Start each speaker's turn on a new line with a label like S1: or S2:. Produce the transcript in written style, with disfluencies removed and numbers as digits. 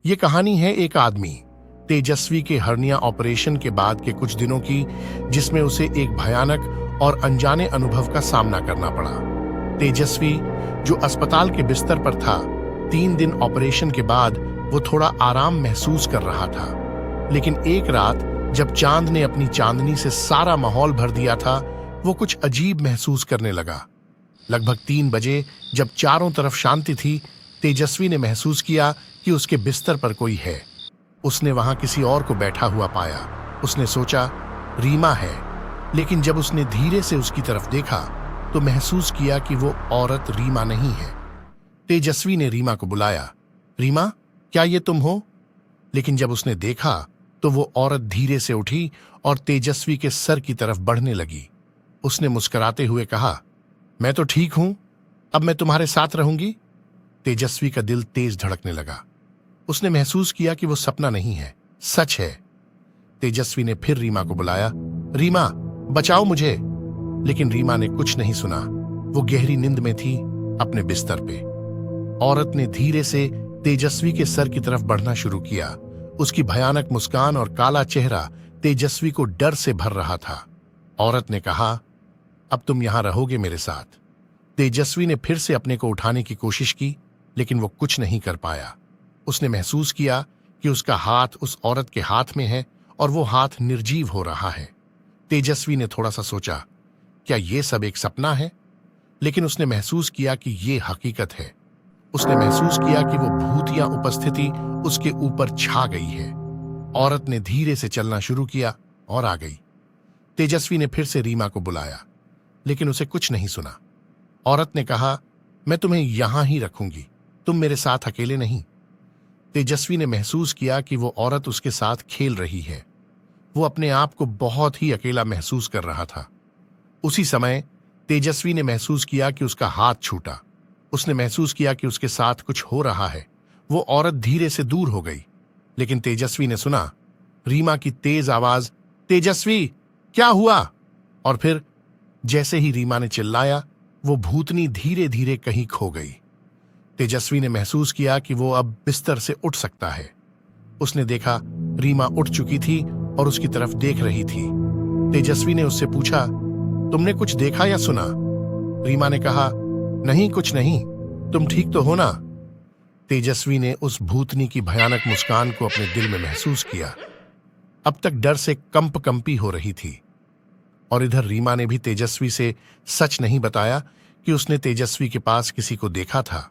S1: ये कहानी है एक आदमी तेजस्वी के हर्निया ऑपरेशन के बाद के कुछ दिनों की, जिसमें उसे एक भयानक और अनजाने अनुभव का सामना करना पड़ा। तेजस्वी, जो अस्पताल के बिस्तर पर था, 3 दिन ऑपरेशन के बाद वो थोड़ा आराम महसूस कर रहा था। लेकिन एक रात जब चांद ने अपनी चांदनी से सारा माहौल भर दिया था, वो कुछ अजीब महसूस करने लगा। लगभग 3 बजे जब चारों तरफ शांति थी, तेजस्वी ने महसूस किया कि उसके बिस्तर पर कोई है। उसने वहां किसी और को बैठा हुआ पाया। उसने सोचा रीमा है, लेकिन जब उसने धीरे से उसकी तरफ देखा तो महसूस किया कि वो औरत रीमा नहीं है। तेजस्वी ने रीमा को बुलाया, रीमा, क्या ये तुम हो? लेकिन जब उसने देखा तो वो औरत धीरे से उठी और तेजस्वी के सर की तरफ बढ़ने लगी। उसने मुस्कुराते हुए कहा, मैं तो ठीक हूं, अब मैं तुम्हारे साथ रहूंगी। तेजस्वी का दिल तेज धड़कने लगा। उसने महसूस किया कि वो सपना नहीं है, सच है। तेजस्वी ने फिर रीमा को बुलाया, रीमा, बचाओ मुझे। लेकिन रीमा ने कुछ नहीं सुना। वो गहरी नींद में थी, अपने बिस्तर पे। औरत ने धीरे से तेजस्वी के सर की तरफ बढ़ना शुरू किया। उसकी भयानक मुस्कान और काला चेहरा तेजस्वी को डर से भर रहा था। औरत ने कहा, अब तुम यहां रहोगे मेरे साथ। तेजस्वी ने फिर से अपने को उठाने की कोशिश की, लेकिन वो कुछ नहीं कर पाया। उसने महसूस किया कि उसका हाथ उस औरत के हाथ में है और वो हाथ निर्जीव हो रहा है। तेजस्वी ने थोड़ा सा सोचा, क्या ये सब एक सपना है? लेकिन उसने महसूस किया कि ये हकीकत है। उसने महसूस किया कि वो भूतिया उपस्थिति उसके ऊपर छा गई है। औरत ने धीरे से चलना शुरू किया और आ गई। तेजस्वी ने फिर से रीमा को बुलाया, लेकिन उसे कुछ नहीं सुना। औरत ने कहा, मैं तुम्हें यहां ही रखूंगी, तुम मेरे साथ अकेले नहीं। तेजस्वी ने महसूस किया कि वो औरत उसके साथ खेल रही है। वो अपने आप को बहुत ही अकेला महसूस कर रहा था। उसी समय तेजस्वी ने महसूस किया कि उसका हाथ छूटा। उसने महसूस किया कि उसके साथ कुछ हो रहा है। वो औरत धीरे से दूर हो गई, लेकिन तेजस्वी ने सुना रीमा की तेज आवाज, तेजस्वी, क्या हुआ? और फिर जैसे ही रीमा ने चिल्लाया, वो भूतनी धीरे धीरे कहीं खो गई। तेजस्वी ने महसूस किया कि वो अब बिस्तर से उठ सकता है। उसने देखा रीमा उठ चुकी थी और उसकी तरफ देख रही थी। तेजस्वी ने उससे पूछा, तुमने कुछ देखा या सुना? रीमा ने कहा, नहीं, कुछ नहीं, तुम ठीक तो हो ना? तेजस्वी ने उस भूतनी की भयानक मुस्कान को अपने दिल में महसूस किया। अब तक डर से कंपी हो रही थी। और इधर रीमा ने भी तेजस्वी से सच नहीं बताया कि उसने तेजस्वी के पास किसी को देखा था।